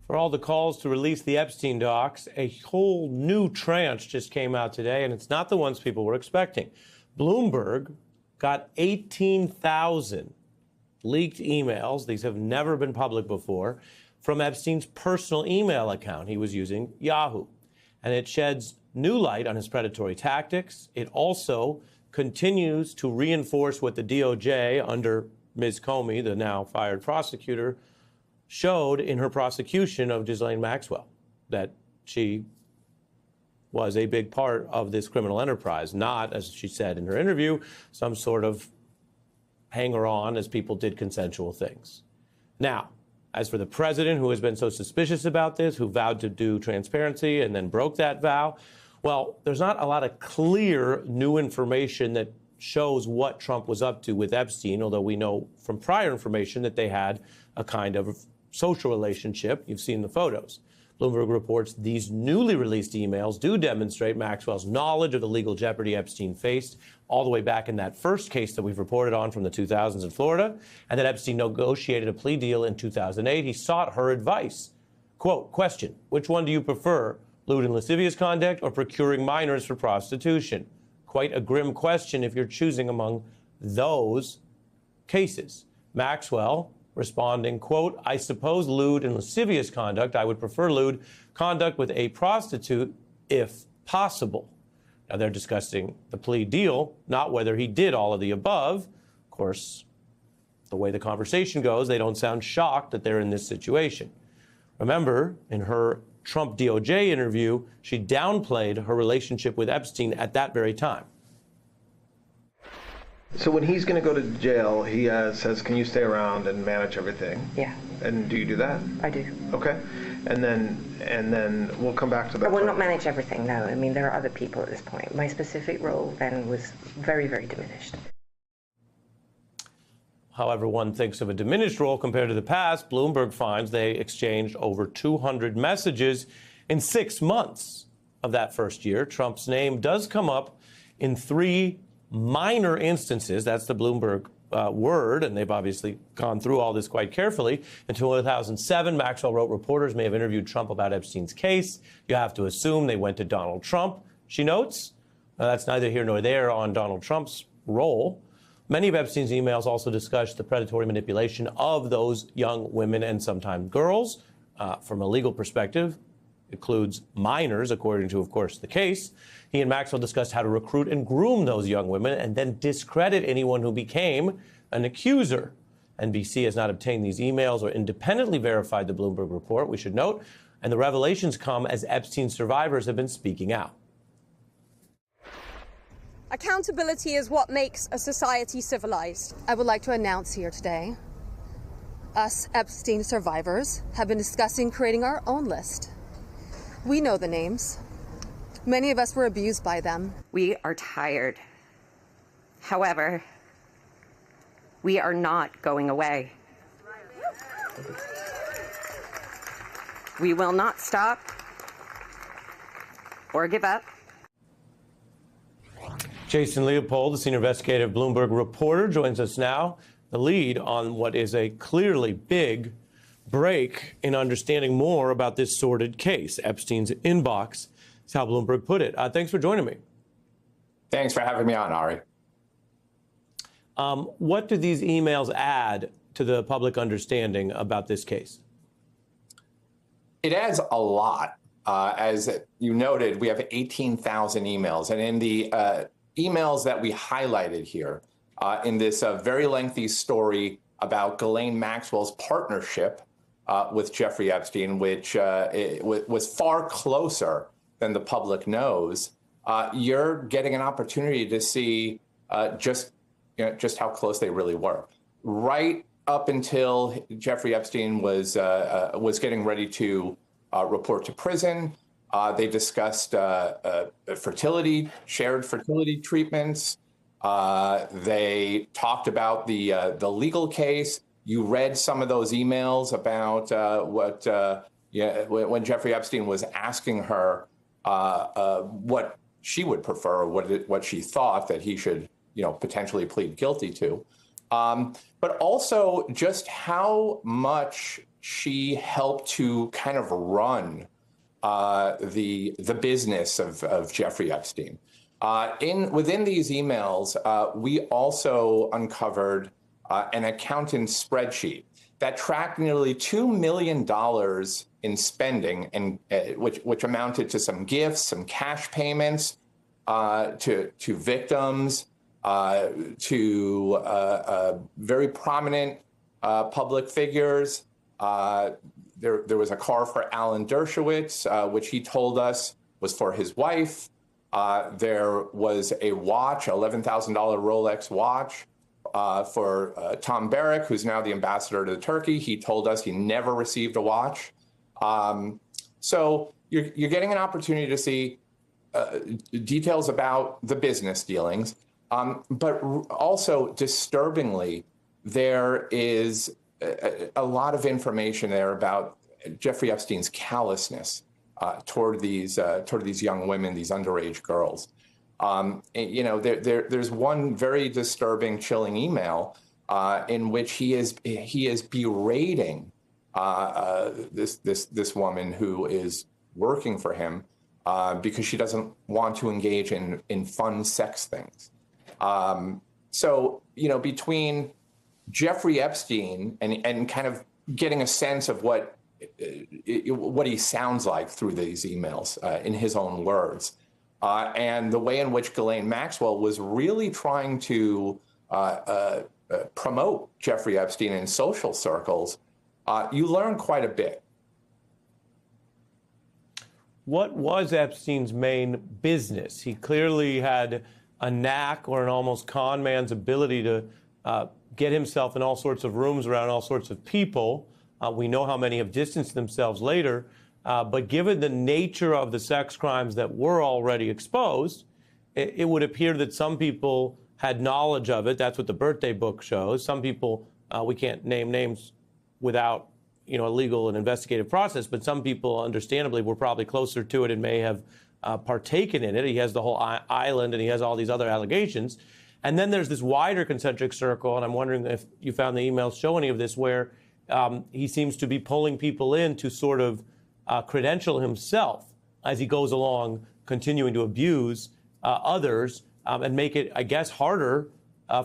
For all the calls to release the Epstein docs, a whole new tranche just came out today, and it's not the ones people were expecting. Bloomberg got 18,000 leaked emails. These have never been public before, from Epstein's personal email account. He was using Yahoo. And it sheds new light on his predatory tactics. It also continues to reinforce what the DOJ, under Ms. Comey, the now fired prosecutor, showed in her prosecution of Ghislaine Maxwell, that she was a big part of this criminal enterprise, not, as she said in her interview, some sort of hanger-on as people did consensual things. Now, as for the president, who has been so suspicious about this, who vowed to do transparency and then broke that vow, well, there's not a lot of clear new information that shows what Trump was up to with Epstein, although we know from prior information that they had a kind of social relationship. You've seen the photos. Bloomberg reports these newly released emails do demonstrate Maxwell's knowledge of the legal jeopardy Epstein faced all the way back in that first case that we've reported on from the 2000s in Florida, and that Epstein negotiated a plea deal in 2008. He sought her advice. Quote, question, which one do you prefer, lewd and lascivious conduct or procuring minors for prostitution? Quite a grim question if you're choosing among those cases. Maxwell responding, quote, I suppose lewd and lascivious conduct. I would prefer lewd conduct with a prostitute if possible. Now, they're discussing the plea deal, not whether he did all of the above. Of course, the way the conversation goes, they don't sound shocked that they're in this situation. Remember, in her Trump DOJ interview, she downplayed her relationship with Epstein at that very time. So when he's going to go to jail, he says, can you stay around and manage everything? Yeah. And do you do that? I do. Okay. And then we'll come back to that. I will not manage everything, no. I mean, there are other people at this point. My specific role then was very, very diminished. However one thinks of a diminished role compared to the past, Bloomberg finds they exchanged over 200 messages in 6 months of that first year. Trump's name does come up in 3 minor instances. That's the Bloomberg word, and they've obviously gone through all this quite carefully. In 2007, Maxwell wrote reporters may have interviewed Trump about Epstein's case. You have to assume they went to Donald Trump, she notes. That's neither here nor there on Donald Trump's role. Many of Epstein's emails also discuss the predatory manipulation of those young women and sometimes girls. From a legal perspective, includes minors, according to, of course, the case. He and Maxwell discussed how to recruit and groom those young women and then discredit anyone who became an accuser. NBC has not obtained these emails or independently verified the Bloomberg report, we should note, and the revelations come as Epstein survivors have been speaking out. Accountability is what makes a society civilized. I would like to announce here today, us Epstein survivors have been discussing creating our own list. We know the names. Many of us were abused by them. We are tired. However, we are not going away. We will not stop or give up. Jason Leopold, the senior investigative Bloomberg reporter, joins us now. The lead on what is a clearly big break in understanding more about this sordid case. Epstein's inbox is how Bloomberg put it. Thanks for joining me. Thanks for having me on, Ari. What do these emails add to the public understanding about this case? It adds a lot. As you noted, we have 18,000 emails. And in the emails that we highlighted here, in this very lengthy story about Ghislaine Maxwell's partnership with Jeffrey Epstein, which was far closer than the public knows, you're getting an opportunity to see just how close they really were. Right up until Jeffrey Epstein was getting ready to report to prison, they discussed fertility, shared fertility treatments. They talked about the legal case. You read some of those emails about when Jeffrey Epstein was asking her what she would prefer, what she thought that he should, potentially plead guilty to. but also just how much she helped to kind of run the business of Jeffrey Epstein. Within these emails, we also uncovered an accountant's spreadsheet that tracked nearly $2 million in spending, and which amounted to some gifts, some cash payments to victims, to very prominent public figures. There was a car for Alan Dershowitz, which he told us was for his wife. There was a watch, $11,000 Rolex watch for Tom Barrack, who's now the ambassador to Turkey. He told us he never received a watch. So you're getting an opportunity to see details about the business dealings, but also disturbingly, there is a lot of information there about Jeffrey Epstein's callousness toward these young women, these underage girls. There's one very disturbing, chilling email in which he is berating this woman who is working for him because she doesn't want to engage in fun sex things. So between Jeffrey Epstein and kind of getting a sense of what he sounds like through these emails in his own words, and the way in which Ghislaine Maxwell was really trying to promote Jeffrey Epstein in social circles, you learn quite a bit. What was Epstein's main business? He clearly had a knack or an almost con man's ability to get himself in all sorts of rooms around all sorts of people. We know how many have distanced themselves later. But given the nature of the sex crimes that were already exposed, it would appear that some people had knowledge of it. That's what the birthday book shows. Some people, we can't name names without a legal and investigative process, but some people, understandably, were probably closer to it and may have partaken in it. He has the whole island, and he has all these other allegations. And then there's this wider concentric circle, and I'm wondering if you found the emails show any of this, where he seems to be pulling people in to sort of credential himself as he goes along, continuing to abuse others and make it, I guess, harder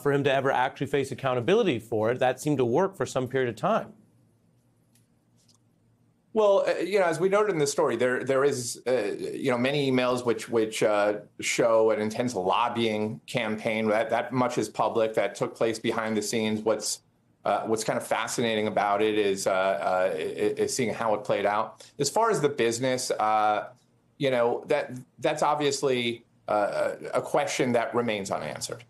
for him to ever actually face accountability for it. That seemed to work for some period of time. Well, as we noted in the story, there is, many emails which show an intense lobbying campaign. That much is public. That took place behind the scenes. What's kind of fascinating about it is seeing how it played out. As far as the business, that's obviously a question that remains unanswered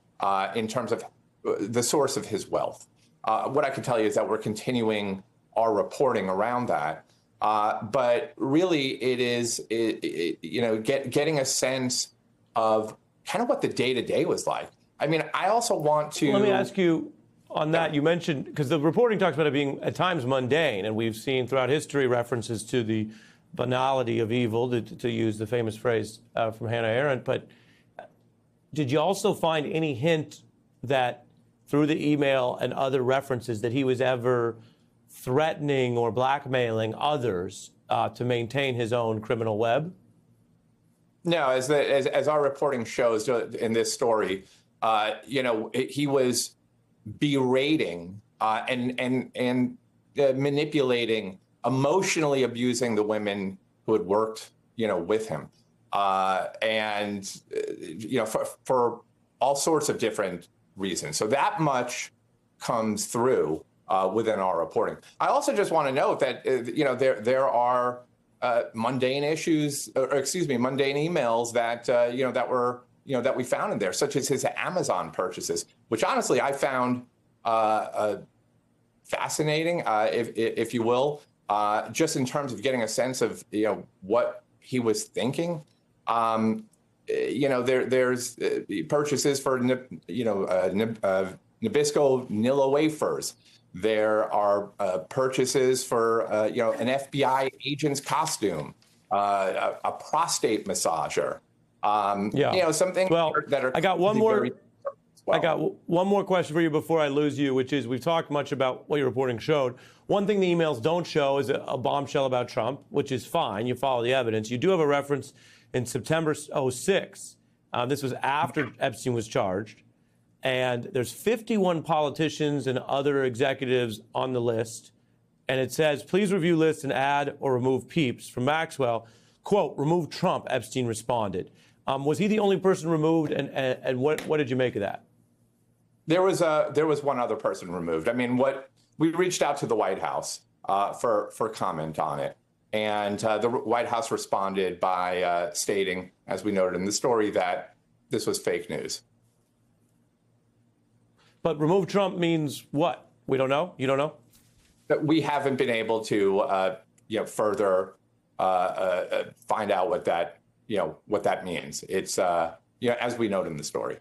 in terms of the source of his wealth. What I can tell you is that we're continuing our reporting around that. But really, it is, getting a sense of kind of what the day-to-day was like. I mean, I also want to... Let me ask you on that. You mentioned, because the reporting talks about it being at times mundane, and we've seen throughout history references to the banality of evil, to use the famous phrase from Hannah Arendt. But did you also find any hint that through the email and other references that he was ever threatening or blackmailing others to maintain his own criminal web? No, as our reporting shows in this story, he was berating and manipulating, emotionally abusing the women who had worked, with him, for all sorts of different reasons. So that much comes through within our reporting. I also just want to note that there are mundane issues, mundane emails that that we found in there, such as his Amazon purchases, which honestly I found fascinating, if you will, just in terms of getting a sense of what he was thinking. There's purchases for Nabisco Nilla wafers. There are purchases for an FBI agent's costume, a prostate massager. Some things that are. I got one more. well. I got one more question for you before I lose you, which is we've talked much about what your reporting showed. One thing the emails don't show is a bombshell about Trump, which is fine. You follow the evidence. You do have a reference in September 06. This was after Epstein was charged. And there's 51 politicians and other executives on the list. And it says, please review list and add or remove Peeps. From Maxwell, quote, remove Trump, Epstein responded. Was he the only person removed? And what did you make of that? There was one other person removed. I mean, we reached out to the White House for comment on it. And the White House responded by stating, as we noted in the story, that this was fake news. But remove Trump means what? We don't know? You don't know? We haven't been able to further find out what that means. It's as we note in the story.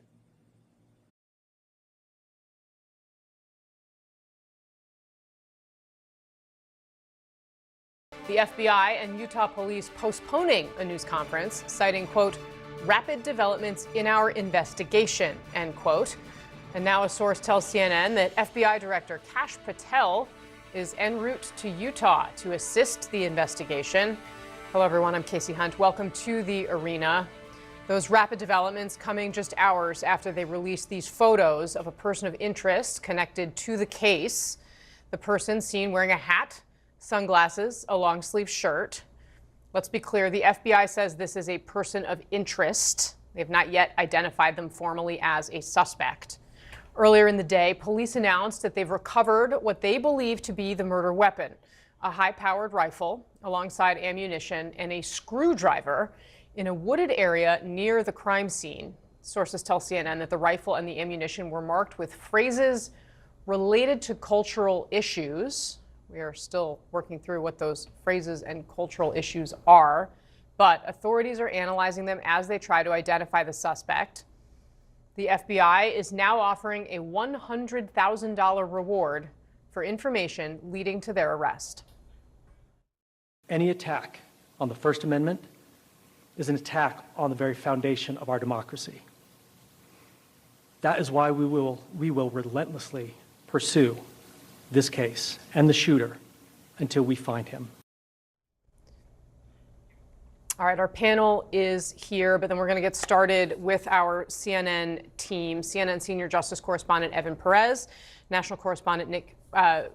The FBI and Utah police postponing a news conference, citing, quote, rapid developments in our investigation, end quote. And now a source tells CNN that FBI Director Kash Patel is en route to Utah to assist the investigation. Hello, everyone. I'm Casey Hunt. Welcome to the arena. Those rapid developments coming just hours after they released these photos of a person of interest connected to the case. The person seen wearing a hat, sunglasses, a long-sleeve shirt. Let's be clear, the FBI says this is a person of interest. They have not yet identified them formally as a suspect. Earlier in the day, police announced that they've recovered what they believe to be the murder weapon, a high-powered rifle alongside ammunition and a screwdriver in a wooded area near the crime scene. Sources tell CNN that the rifle and the ammunition were marked with phrases related to cultural issues. We are still working through what those phrases and cultural issues are, but authorities are analyzing them as they try to identify the suspect. The FBI is now offering a $100,000 reward for information leading to their arrest. Any attack on the First Amendment is an attack on the very foundation of our democracy. That is why we will relentlessly pursue this case and the shooter until we find him. All right, our panel is here, but then we're going to get started with our CNN team. CNN senior justice correspondent Evan Perez, national correspondent Nick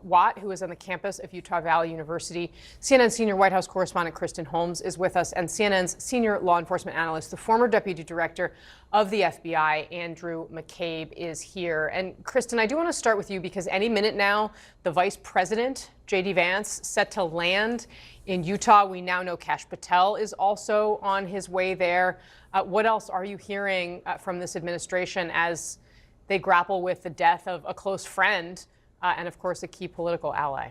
Watt, who is on the campus of Utah Valley University. CNN senior White House correspondent Kristen Holmes is with us, and CNN's senior law enforcement analyst, the former deputy director of the FBI, Andrew McCabe, is here. And Kristen, I do want to start with you because any minute now, the vice president, J.D. Vance, set to land in Utah. We now know Kash Patel is also on his way there. What else are you hearing from this administration as they grapple with the death of a close friend and, of course, a key political ally?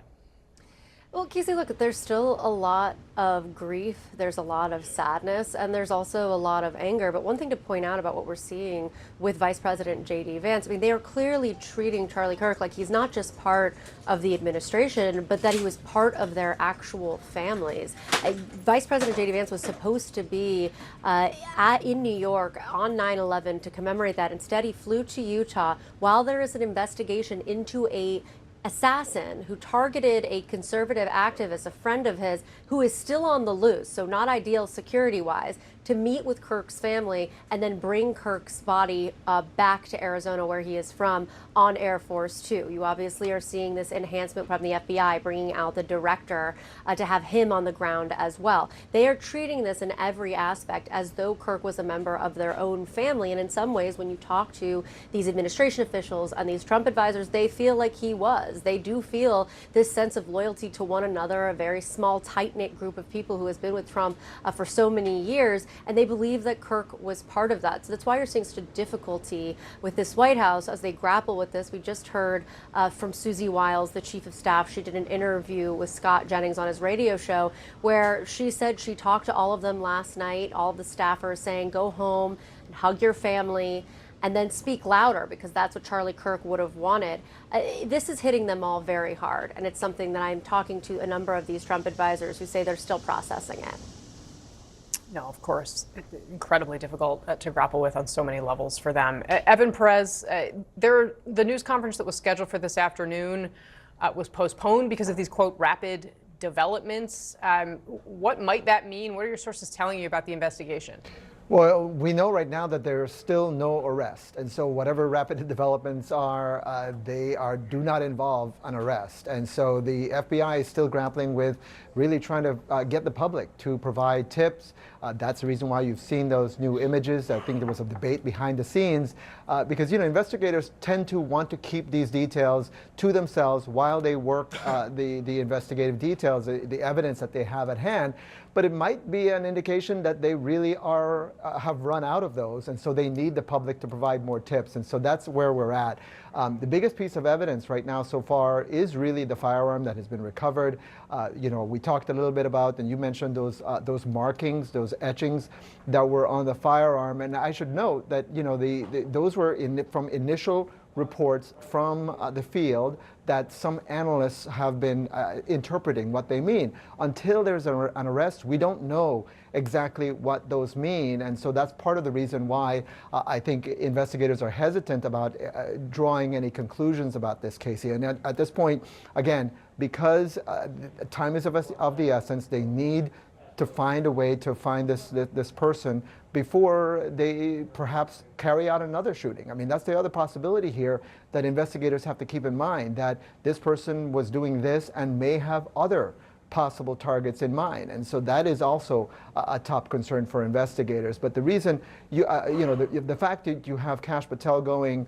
Well, Casey, look, there's still a lot of grief, there's a lot of sadness, and there's also a lot of anger. But one thing to point out about what we're seeing with Vice President J.D. Vance, I mean, they are clearly treating Charlie Kirk like he's not just part of the administration, but that he was part of their actual families. Vice President J.D. Vance was supposed to be in New York on 9/11 to commemorate that. Instead, he flew to Utah while there is an investigation into a assassin who targeted a conservative activist, a friend of his, who is still on the loose, so not ideal security-wise, to meet with Kirk's family and then bring Kirk's body back to Arizona, where he is from, on Air Force Two. You obviously are seeing this enhancement from the FBI, bringing out the director to have him on the ground as well. They are treating this in every aspect as though Kirk was a member of their own family, and in some ways, when you talk to these administration officials and these Trump advisors, they feel like he was. They do feel this sense of loyalty to one another, a very small, tight-knit group of people who has been with Trump for so many years. And they believe that Kirk was part of that. So that's why you're seeing such a difficulty with this White House as they grapple with this. We just heard from Susie Wiles, the chief of staff. She did an interview with Scott Jennings on his radio show where she said she talked to all of them last night, all of the staffers, saying, go home and hug your family and then speak louder, because that's what Charlie Kirk would have wanted. This is hitting them all very hard. And it's something that I'm talking to a number of these Trump advisors who say they're still processing it. No, of course, incredibly difficult to grapple with on so many levels for them. Evan Perez, the news conference that was scheduled for this afternoon was postponed because of these, quote, rapid developments. What might that mean? What are your sources telling you about the investigation? Well, we know right now that there's still no arrest. And so whatever rapid developments are, they do not involve an arrest. And so the FBI is still grappling with really trying to get the public to provide tips. That's the reason why you've seen those new images. I think there was a debate behind the scenes because, investigators tend to want to keep these details to themselves while they work the investigative details, the evidence that they have at hand. But it might be an indication that they really have run out of those, and so they need the public to provide more tips. And so that's where we're at. The biggest piece of evidence right now so far is really the firearm that has been recovered. We talked a little bit about, and you mentioned those markings, those etchings that were on the firearm. And I should note that those were from initial reports from the field that some analysts have been interpreting what they mean. Until there's an arrest, we don't know exactly what those mean. And so that's part of the reason why I think investigators are hesitant about drawing any conclusions about this, Casey. And at this point, again, because time is of the essence, they need to find a way to find this person before they perhaps carry out another shooting. I mean, that's the other possibility here that investigators have to keep in mind, that this person was doing this and may have other possible targets in mind. And so that is also a top concern for investigators. But the reason, the fact that you have Kash Patel going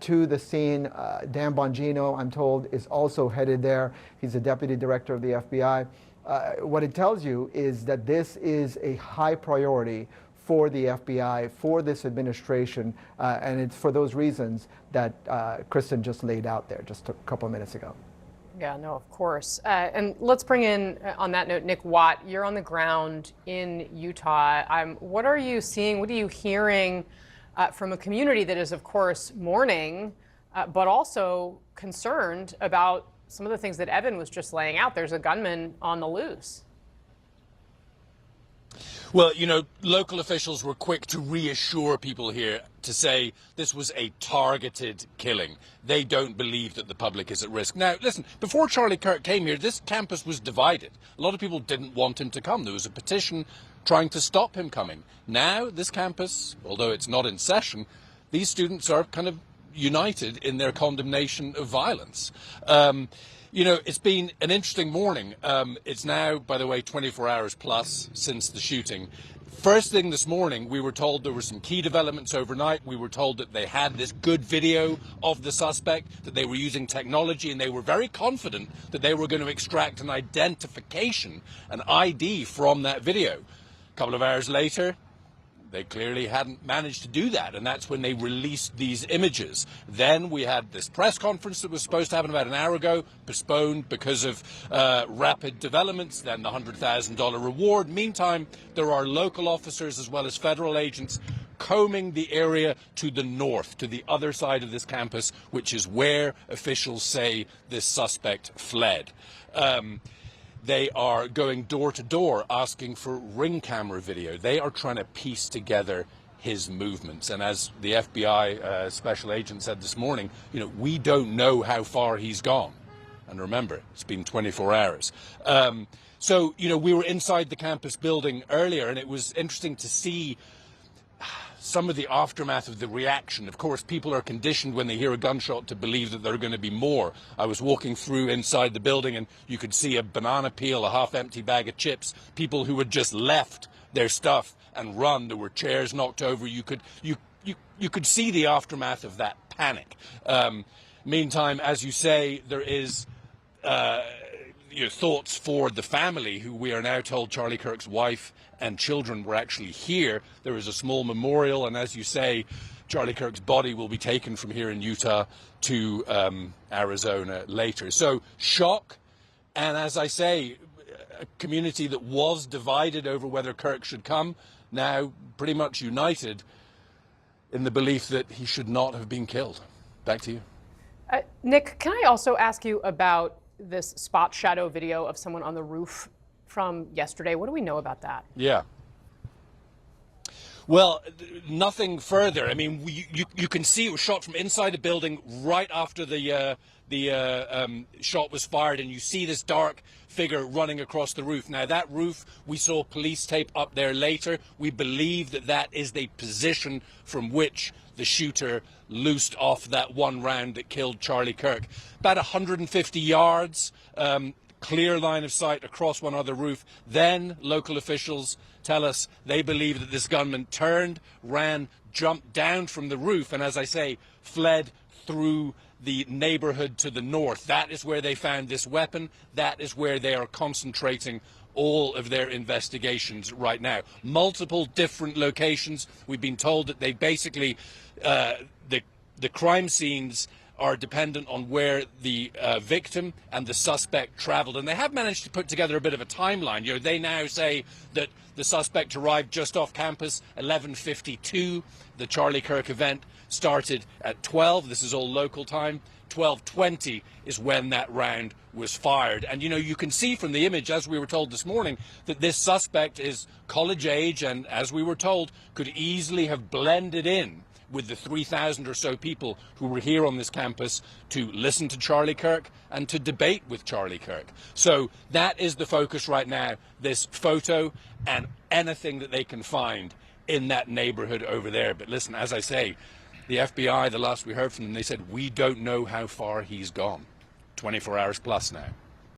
to the scene, Dan Bongino, I'm told, is also headed there. He's the deputy director of the FBI. What it tells you is that this is a high priority for the FBI, for this administration, and it's for those reasons that Kristen just laid out there just a couple of minutes ago. Yeah, no, of course. And let's bring in, on that note, Nick Watt. You're on the ground in Utah. What are you seeing? What are you hearing from a community that is, of course, mourning, but also concerned about some of the things that Evan was just laying out? There's a gunman on the loose. Well, local officials were quick to reassure people here to say this was a targeted killing. They don't believe that the public is at risk. Now, listen, before Charlie Kirk came here, this campus was divided. A lot of people didn't want him to come. There was a petition trying to stop him coming. Now, this campus, although it's not in session, these students are kind of united in their condemnation of violence. It's been an interesting morning. It's now, by the way, 24 hours plus since the shooting. First thing this morning, we were told there were some key developments overnight. We were told that they had this good video of the suspect, that they were using technology, and they were very confident that they were going to extract an identification, an ID from that video. A couple of hours later, they clearly hadn't managed to do that, and that's when they released these images. Then we had this press conference that was supposed to happen about an hour ago, postponed because of rapid developments, then the $100,000 reward. Meantime, there are local officers as well as federal agents combing the area to the north, to the other side of this campus, which is where officials say this suspect fled. They are going door to door asking for ring camera video. They are trying to piece together his movements. And as the FBI special agent said this morning, we don't know how far he's gone. And remember, it's been 24 hours. So, we were inside the campus building earlier, and it was interesting to see some of the aftermath of the reaction. Of course, people are conditioned when they hear a gunshot to believe that there are going to be more. I was walking through inside the building and you could see a banana peel, a half-empty bag of chips, people who had just left their stuff and run. There were chairs knocked over. You could see the aftermath of that panic. Meantime, as you say, there is thoughts for the family, who we are now told Charlie Kirk's wife and children were actually here. There is a small memorial, and as you say, Charlie Kirk's body will be taken from here in Utah to Arizona later. So shock, and as I say, a community that was divided over whether Kirk should come, now pretty much united in the belief that he should not have been killed. Back to you. Nick, can I also ask you about this spot shadow video of someone on the roof from yesterday? What do we know about that? Yeah. Well, nothing further. I mean, you can see it was shot from inside the building right after the shot was fired, and you see this dark figure running across the roof. Now, that roof, we saw police tape up there later. We believe that that is the position from which the shooter loosed off that one round that killed Charlie Kirk. About 150 yards, clear line of sight across one other roof. Then local officials tell us they believe that this gunman turned, ran, jumped down from the roof, and as I say, fled through the neighborhood to the north. That is where they found this weapon. That is where they are concentrating all of their investigations right now. Multiple different locations. We've been told that they basically, the crime scenes are dependent on where the victim and the suspect traveled. And they have managed to put together a bit of a timeline. You know, they now say that the suspect arrived just off campus 11:52. The Charlie Kirk event started at 12. This is all local time. 12:20 is when that round was fired. And, you know, you can see from the image, as we were told this morning, that this suspect is college age and, as we were told, could easily have blended in with the 3,000 or so people who were here on this campus to listen to Charlie Kirk and to debate with Charlie Kirk. So that is the focus right now, this photo and anything that they can find in that neighborhood over there. But listen, as I say, the FBI, the last we heard from them, they said, we don't know how far he's gone. 24 hours plus now.